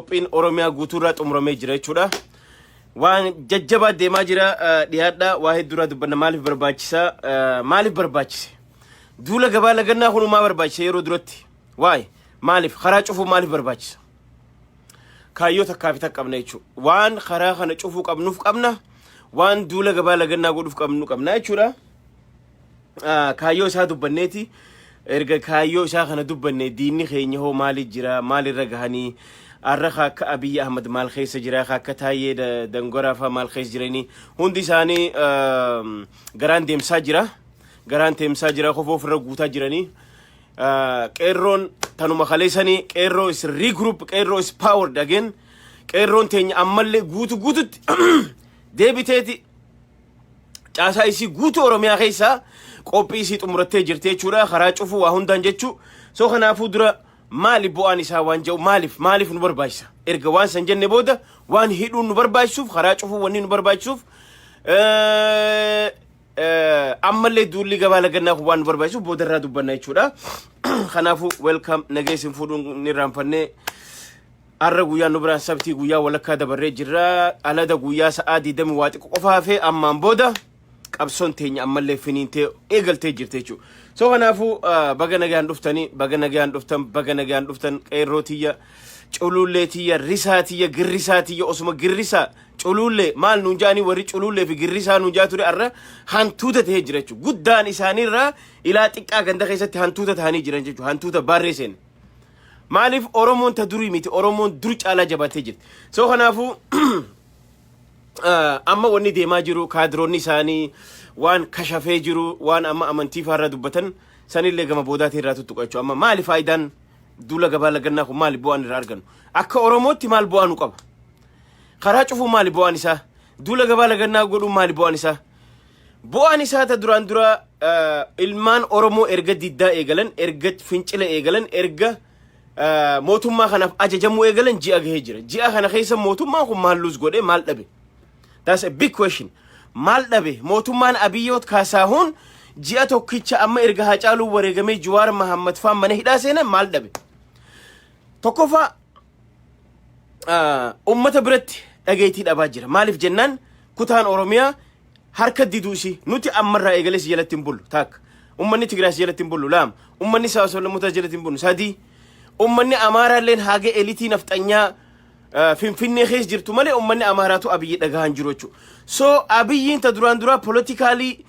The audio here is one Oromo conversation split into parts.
qophiin Oromiyaa guutuurraa xumuramee jira jechuudha. Waan jajjabaa deemaa jira dhiyaadha waa hedduu dubbanna maaliif barbaachise duula gabaa lagannaa kunumaa barbaachise yeroo duratti waay maaliif karaa cufuu maaliif barbaachisa kaayyoo takkaaf qabna jechuudha waan karaa kana cufuu qabnuuf qabna waan duula gabaa lagannaa godhuuf qabna jechuudha kaayyoo isaa dubbanneeti erga kaayyoo isaa kana dubbanne diinni keenya hoo maali jira maalirra gahanii arraqa akka Abiy Ahmad maal keessa jira akka Taayee Dangoraa fa maal keessa jirani hundi isaanii garaan deemsaa jira qofoof irra guutaa jirani qeerroon tanuma khaleessanii qeerroo is regroup qeerroo is powered again qeerroon teenya ammallee guututti deebiteeti caasaa isii guutuu Oromiyaa keessa qophii isii xumurattee jirti jechuudha karaa cufuu waa hundaan jechuu soo kanaafuu dura maali bu'aan isaa waan jedhu maaliif nu barbaachisa erga waan san jenne booda waan hidhuun nu barbaachisuuf karaa cufuu wanni nu barbaachisuuf ammallee duulli gabaa lagannaa waan nu barbaachisuuf booda irraa dubbanna jechuudha kanaafuu welcome nageessin fuudhuun ni raanfannee arra guyyaa nu biraan sabtii guyyaa walakkaa dabarree jirra alada guyyaa sa'aa 20 waa xiqqoo qofaa hafee ammaan booda qabsoon teenya ammallee finiintee eegaltee jirte jechuudha soo kanaafuu baga nagaan dhuftan qeerrootiyya cululleetiyya risaatiyya girrisaatiyya osuma girrisaa culullee maal nuun jaanii warri culullee fi girrisaa nuun jaa ture arra hantuuta ta'ee jira jechuudha guddaan isaaniirraa ilaa xiqqaa ganda keessatti hantuuta ta'anii jiran jechuudha hantuuta barreessan maaliif Oromoon ta durii miti Oromoon dur caalaa jabaatee jirti soo kanaafuu amma wanni deemaa jiru kaadiroonni isaanii waan kashafee jiru waan amma amantii faarra dubbatan sanillee gama boodaatiin irraa tuttuqa jechuudha amma maali faayidaan duula gabaa lagannaa kun maali bu'aan irraa argannu akka Oromootti maal bu'aanu qaba karaa cufuu maali bu'aan isaa duula gabaa lagannaa godhuu maali bu'aan isaa ta duraan dura ilmaan Oromoo erga diddaa eegalan erga fincila eegalan erga mootummaa kanaaf ajajamuu eegalan ji'a gahee jira ji'a kana keessa mootummaan kun maal luus godhe maal dhabe that's a big question maal dhabe mootummaan Abiyyot Kaasahuun ji'a tokkicha amma erga Haacaaluu wareegamee Jawaar Mohammad faan mana hidhaa seenan maal dhabe tokkoffaa ummata biratti dhageetii dhabaa jira maaliif jennaan kutaan Oromiyaa harka diduusi nuti ammarraa eegales jalatti hin bullu taak ummanni Tigraas jalatti hin bullu laam ummanni Saawwasollamutaa jalatti hin bullu sadii ummanni Amaaraalleen haga elitii nafxanyaa finfinnee keessa jirtu malee ummanni Amaaraatu Abiyyi dhagahan jiru jechuudha so Abiyyiin ta duraan politically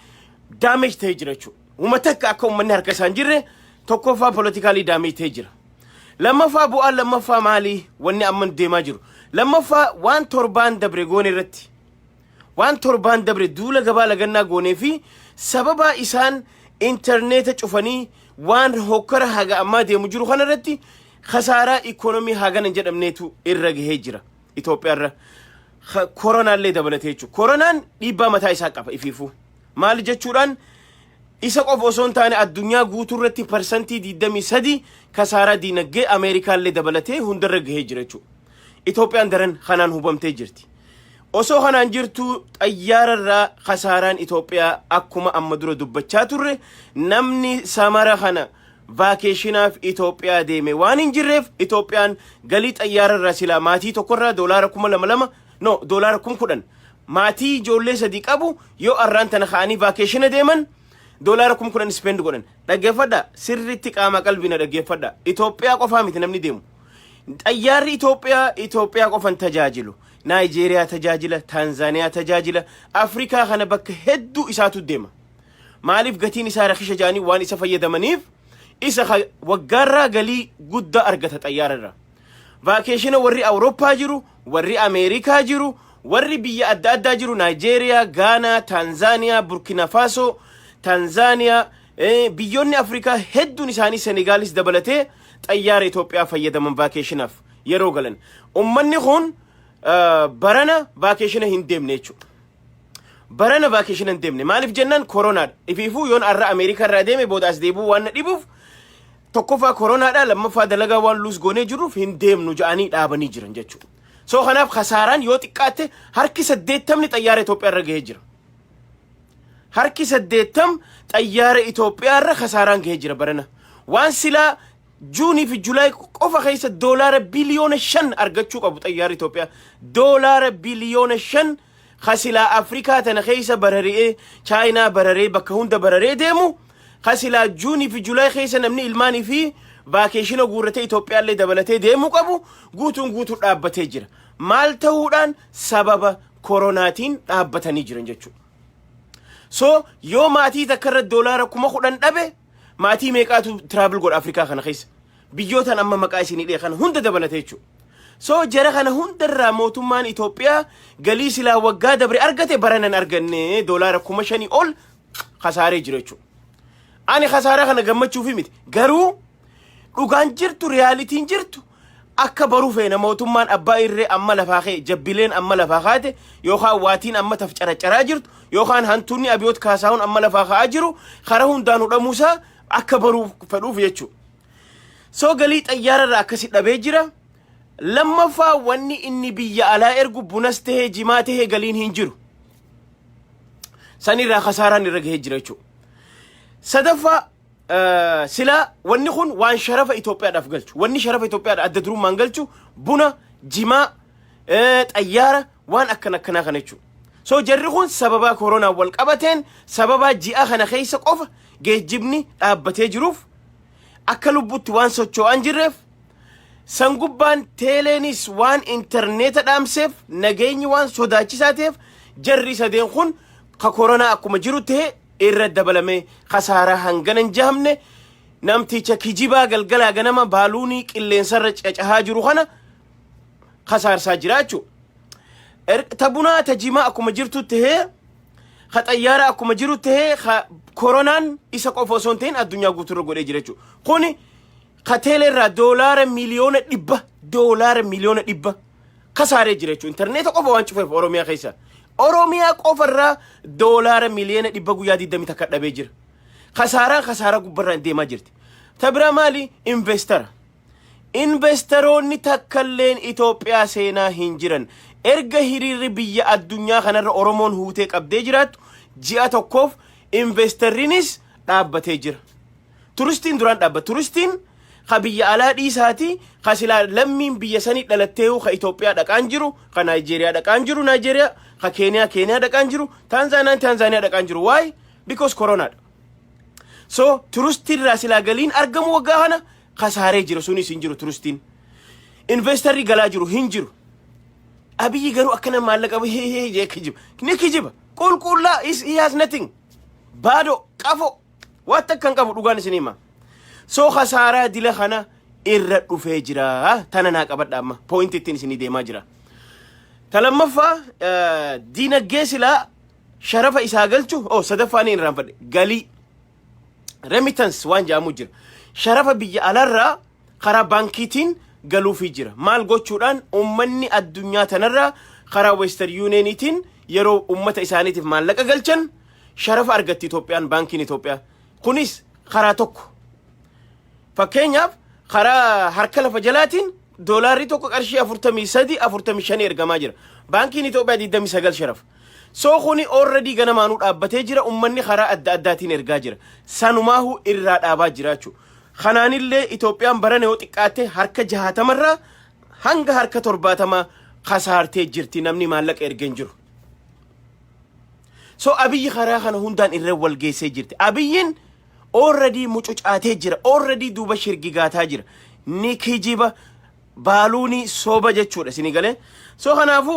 damage ta'ee jira jechuudha ummata akka ummanni harka isaan jirre tokkoffaa politically damage ta'ee jira lammaffaa bu'aan lammaffaa maali wanni amma deemaa jiru lammaffaa waan torbaan dabre goone irratti waan torbaan dabre duula gabaa lagannaa goonee fi sababa isaan internet cufanii waan hokkara haga amma deemu jiru kana irratti khasaaraa ikonomii hagana jedhamneetu irra gahee jira Itoophiyaarra koronaallee dabalatee jechuudha koronaan dhiibbaa mataa isaa qaba ifiifuu maal jechuudhaan isa qofa osoo hin taane addunyaa guutuurratti parsantii 23 khasaaraa diinagdee Ameerikaallee dabalatee hundarra gahee jira jechuudha Itoophiyaan daran kanaan hubamtee jirti osoo kanaan jirtu xayyaararraa khasaaraan Itoophiyaa akkuma amma dura dubbachaa turre namni Samara kana vakeeshinaaf Itoophiyaa deeme waan hin jirreef Itoophiyaan galii xayyaararraa silaa maatii tokkorraa $2,200 no $10,000 maatii ijoollee sadii qabu yoo arraan tana ka'anii vakeeshina deeman $10,000 spend godhan dhaggeeffadha sirriitti qaama qalbina dhaggeeffadha Itoophiyaa qofaa miti namni deemu xayyaarri Itoophiyaa qofan tajaajilu Nigeria tajaajila Tanzania tajaajila Afrikaa kana bakka hedduu isaatu deema maaliif gatiin isaa rakhisha jaanii waan isa fayyadamaniif isa waggaarraa galii guddaa argata xayyaararraa vakeeshina warri Awurooppaa jiru warri Ameerikaa jiru warri biyya adda addaa jiru Nigeria Ghana Tanzania Burkina Faso Tanzania biyyoonni Afrikaa hedduun isaanii Senegaalis dabalatee xayyaara Itoophiyaa fayyadaman vakeeshinaaf yeroo galan ummanni kun barana vakeeshina hin deemne jechuudha barana vakeeshina hin deemne maaliif jennaan koronaa ifiifuu yoon arra Ameerikaa irraa deeme boodaas deebuu waan dhibuuf tokkoffaa koronaadha lammaffaa dalagaa waan luus goonee jiruuf hin deemnu ja'anii dhaabanii jiran jechuudha soo kanaaf khasaaraan yoo xiqqaatte harki 80 xayyaara Itoophiyaa irra gahee jira harki 80 xayyaara Itoophiyaa irra khasaaraan gahee jira barana waan silaa جوني في جولاي قفا خيسة دولار بليون شن أرجتشوك أبو طيار إثيوبيا دولار بليون شن خسلا أفريقيا تنخيسة برري تشاينا برري بكهوندا برري ديمو خسلا جوني في جولاي خيسة نمني الماني في باكيشنو غورتي إثيوبيا اللي دبلتي ديمو قبو غوتون أبتي جرا مال تهودان سبب كوروناتين أبتني جرن جتشو سو يو ماتي تكرر دولار كما خدان أبي ماتي ميقاتو ترابل غور أفريقيا خنا خيس بيجوتان أما مقايسيني ليه خنا هند دبلتي جتشو سو جرا خنا هند الراموتمان إثيوبيا غليسي لا وغا دبري أرغتي برانن أرغني دولار كما شاني أول خساري جرچو أني خسارة خنا غمچو في ميت غرو dhugaan jirtu realitiin jirtu akka baruu feena mootummaan abbaa irree amma lafaa kee jabbileen amma lafaa kaate yookaan waatiin amma tafcaracaraa jirtu yookaan hantuunni abiyoot kaasaawun amma lafaa kaa jiru kara hundaan hudhamuusaa akka baruu fedhuuf jechuudha. soo galii xayyaararraa akkasi dhabee jira lammaffaa wanni inni biyya alaa ergu bunas tahee jimaa tahee galiin hin jiru sanirraa khasaaraan irra gahee jira jechuudha. sadaffaa سلا ونخون وان شرف إثيوبيا دافقلش وني شرف إثيوبيا أددرون مانقلشو بنا جماع طيارة وان أكنا خنيشو سو جرخون سببا كورونا والقبتين سببا جيئا خنا خيسا قوفا جي جبني أبتي جروف أكلو بوت وان سوچو أنجرف سنقبان تيلينيس وان انترنت دامسيف نغيني وان سوداچي ساتيف جري سدين خون كورونا أكو مجرو تيه irra dabalame khasaara hanganan jahamne namticha kijiba galgala ganama baaluuni qilleensarra cacahaa jiru kana khasaarsaa jiraachu tabuna tajima akuma jirtu tahee khaxayyaara akuma jiru tahee koronaan isa qofa sonteen addunyaa guuturra godhee jirachu kuni khateelerra doolaara miliyoona dhibba khasaaree jirachu interneeta qofa waan cufeef oromiyaa keessa oromiyaa qofarraa doolaara miliyoona dhibba guyyaa 20 takka dhabee jira khasaara gubbarra deemaa jirti tabira maali investoroonni takkalleen Itoophiyaa seenaa hin jiran erga hiriirri biyya addunyaa kanarra oromoon huutee qabdee jiraattu ji'a tokkoof investorinis dhaabbatee jira turistiin duraan dhaabbata turistiin biyya alaa dhiisaati silaa lammiin biyya sanii dhalatteehu Itoophiyaa dhaqaan jiru Nigeria dhaqaan jiru Nigeria Kenya dhaqaan jiru Tanzania dhaqaan jiru why because corona so turistiin silaa galiin argamu waggaa kana khasaaree jira sunis hin jiru turistiin investorri galaa jiru hin jiru abiyyi garuu akkana maallaqa jee kijiba qulqullaa he has nothing baado qafo watta kan qabu dhugaan isin hima so khasaara dila khana irra dhufee jira tana naa qabadha amma point ittiin isin deemaa jira talammafa dinagdee silaa sharafa isaa galchu sadaffaan irraan fadhe galii remittance waan jaamu jira sharafa biyya alarraa karaa baankiitiin galuufi jira maal gochuudhaan ummanni addunyaa tanarraa karaa western unioniitiin yeroo ummata isaaniitiif maallaqa galchan sharafa argatti Itoophiyaan baankiin Itoophiyaa kunis karaa tokko fakkeenyaaf karaa harka lafa jalaatiin doolaarri tokko qarshii 43-45 ergamaa jira baankiin Itoophiyaa 29 sharaf soo kuni already ganamaanuu dhaabbatee jira ummanni karaa adda addaatiin ergaa jira sanumaahu irraa dhaabaa jiraachu kanaanillee Itoophiyaan barane yoo xiqqaatte harka 60 hanga harka 70 khasaartee jirti namni maallaqa ergen jiru so abiyyi karaa kana hundaan irra wal geessee jirti abiyyin already mucucaatee jira already duuba shirgigaataa jira ni kijiba baaluuni sooba jechuudha isin galee so kanaafu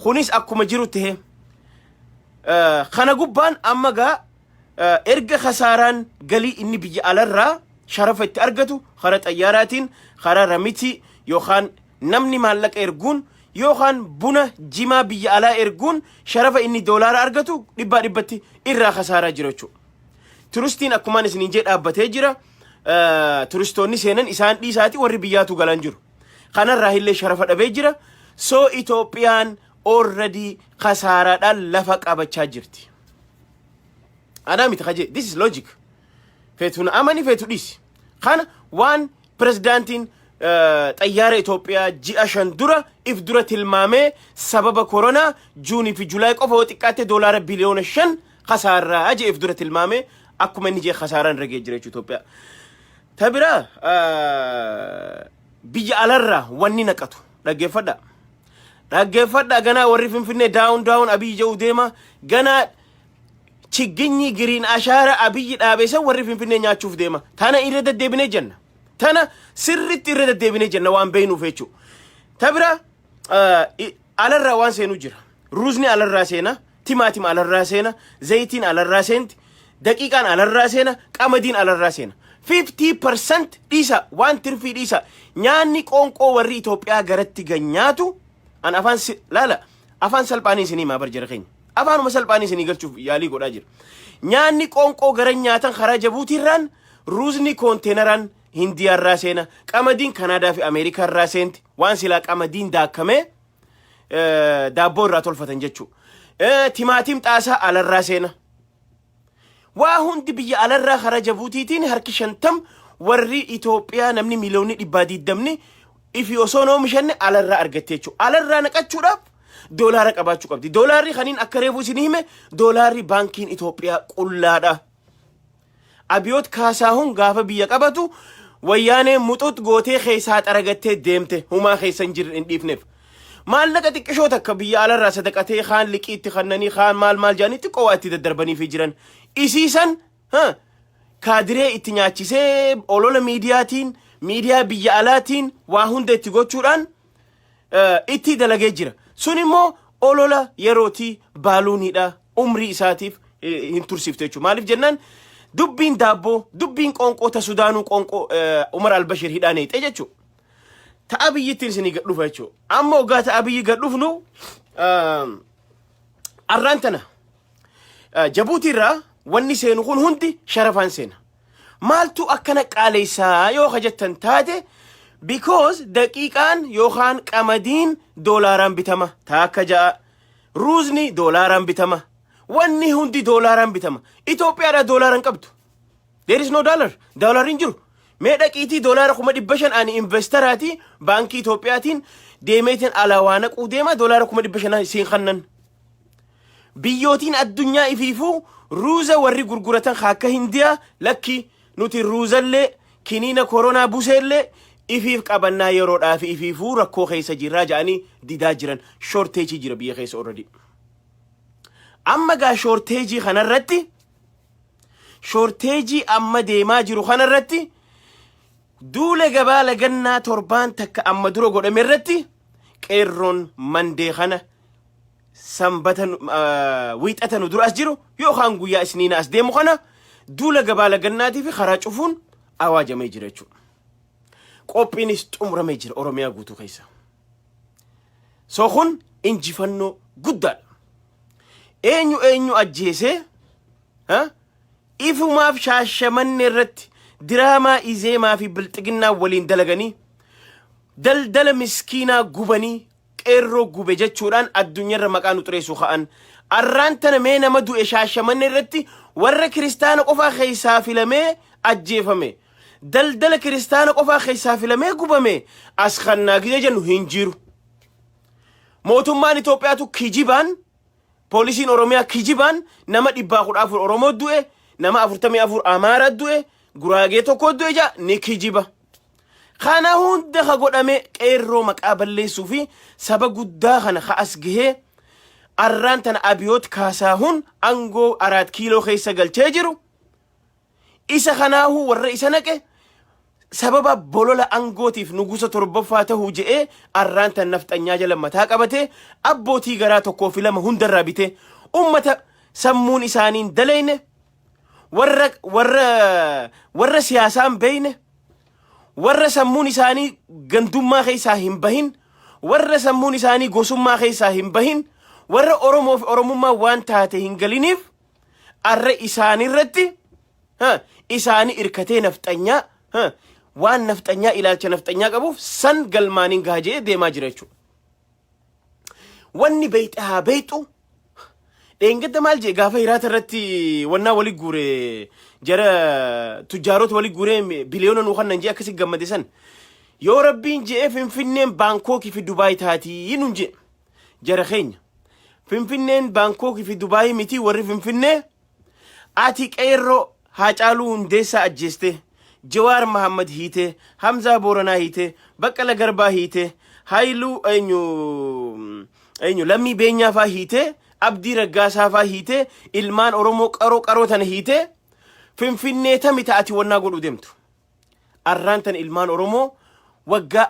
kunis akkuma jiru tahee kana gubbaan amma gaa erga khasaaraan galii inni biyya alarraa sharafa itti argatu karaa xayyaaraatiin karaa ramiti yookaan namni maallaqa erguun yookaan buna jimaa biyya alaa erguun sharafa inni doolaara argatu dhibbatti irraa khasaaraa jira jechuudha turistiin akkumaan isin jee dhaabbatee jira turistoonni seenan isaan dhiisaati warri biyyaatu galan jiru kanarraa illee sharafa dhabee jira so Itoophiyaan already khasaaraadhaan lafa qabachaa jirti this is logic feetuna amani feetu dhisi kana waan prezidaantiin xayyaara Itoophiyaa ji'a 5 dura if dura tilmaamee sababa koronaa juunii fi julaay qofa yoo xiqqaatte doolaara biliyoona 5 khasaaraa if dura tilmaamee akkuma inni jee khasaaraan ragee jira Itoophiyaa تبرا بيجي على الرا واني نكتو رجفدا جنا وري فينفني داون أبي جو ديما جنا تشجني جرين أشارة أبي أبيسا وري فينفني نشوف ديما تانا إيرد الدبنة جنة تانا سرت إيرد الدبنة جنة وان بينو فيتشو تبرا على الرا وان سينوجر روزني على الراسينا تيماتيم على الراسينا زيتين على الراسينت دقيقة على الراسينا كامدين على الراسينا 50% ديسا وان ترفي ديسا نياني كونكو وري إثيوبيا غرتي غنياتو أن أفان لا أفان سلباني سني ما برجرخين أفان مسلباني سني قال شوف يالي قول أجر نياني كونكو غرنياتن خراج بوتيران روزني كونتينران هندي الراسينا كامدين كندا في أمريكا الراسينت وان سلا كامدين داكمه دابور راتول فتنجتشو تيماتيم تاسا على الراسينا وهند بيجي على الرا خرج بوتيتين هركشنتم وري إثيوبيا نمني مليون إبادي دمني إفي أصونو مشان على الرا أرجتيشو على الرا نكتشو راب دولارك أباتشو كبدي دولاري خنين أكريبو سنيمه دولاري بانكين إثيوبيا كلها أبيوت كاساهم غافة بيك أباتو ويانه متوت غوتي خيسات أرجتي ديمته هما خيسنجر إنديفنف مال لقتك شو تكبي على الراس دقتي خان لقيت خنني خان مال جاني تقواتي تدربني في جيران إسيسن ها كادري إتنياتشيسه أولولا ميديا بيالاتين واهند تيغوتشوران إتي دلقي جيرا سونيمو أولولا يروتي بالوني دا عمري إساتيف هنترسيفتيشو مالف جنان دبين دابو دبين قونقو تسودانو قونقو عمر البشير هداني تيجاتشو تأبي يتنسني قد رفعتشو أما وقات أبي قد رفنو أرانتنا جبوتي را واني سينو هندي شرفان سينا مالتو أكنك عليسا يو خجتن تاتي because دقيقان يوخان قمدين دولاران بتما تاكا جاء روزني دولاران بتما واني هندي دولاران بتما إثيوبيا را دولاران قبتو there is no دولارين جرو ميدك إيتي دولار كما دبشن أني إنفستراتي بانكي إثيوبياتين ديميتين على وانك وديما دولار كما دبشن سين خنن بيوتين الدنيا إفيفو روزا وري غرغرتان خاكا هنديا لكي نوتي روزا اللي كنين كورونا بوسي اللي إفيف قابلنا يرود آفي إفيفو ركو خيسا جيرا جاني ديدا جيران شورتيجي جيرا بيه خيس already أما غا شورتيجي خنرتي شورتيجي أما ديما جيرو خنرتي دوله قبالة جنة تربان تك أما درو قد أمرتي كيرون مندي خنا سنبتن ويتأتن ودرو أسجرو يو خانقو يا سنين أسديمو خنا دوله قبالة جناتي في خراج أفون أواجه ميجريتشو قوبينيست أمر ميجر أوروميا قوتو خيسا سوخون إنجفنو قدال أينيو أجيسي ها إفو ما في شاشة من نرتي دراما إزاي ما في بلتقنا ولين دلغني دل مسكينة قبني كيرو قبه جتشوران الدنيا رمكانو تريسو خان أرانتنا مينا مدو إشاشة من الرتي ورى كريستانا قفا خيسا في لمي أجيفا مي دل كريستانا قفا خيسا في لمي قبا مي أسخنا قده جنو هنجيرو موتمان إثيوبياتو كيجيبان بوليسين أوروميا كيجيبان نما إباقود أفور أورومو دوئے نما أفورتامي أفور أمارات دوئے guraagee tokko iddoo ija ni kijiba kana hunda godhame qeerroo maqaa balleessuu fi saba guddaa kana kha'as gahee arraan tana abiyoot kaasaahun angoo 4 kiiloo keessa galchee jiru isa kanaahu warra isa naqe sababa bolola angootiif nugusa torbaffaa ta'uu je'ee arraan tan nafxanyaa jala mataa qabate abbootii garaa tokkoo fi lama hundarraa bite ummata sammuun isaaniin dalayne warra siyaasaan beeyne warra sammuun isaanii gandummaa keessaa hin bahin warra sammuun isaanii gosummaa keessaa hin bahin warra Oromoo fi Oromummaa waan taate hin galiniif arra isaanirratti isaanii irkatee nafxanyaa waan nafxanyaa ilaalcha nafxanyaa qabuuf san galmaaniin gaajee deemaa jira jechuudha. Wanni beeyxaa beeyxu dheengedda maal jee gaafa hiraata irratti wannaa wali guure jara tujjaarota wali guure biliyoona nu kannan jee akkasi gammade san yoo rabbiin jee Finfinneen Baankooki fi Dubaay taatii nun jee jara keenya Finfinneen Baankooki fi Dubaay miti warri Finfinnee ati qeerroo Haacaaluu Hundeessaa ajjeeste Jawaar Mahammad hiite, Hamza Booranaa hiite, Baqqala Garbaa hiite, Haayiluu eenyu Lammii Beenyaa faa hiite, Abdii Raggaasaa faa hiite, ilmaan Oromoo qaroo tan hiite, Finfinnee tamita ati wannaa godhu deemtu. Arraantan ilmaan Oromoo waggaa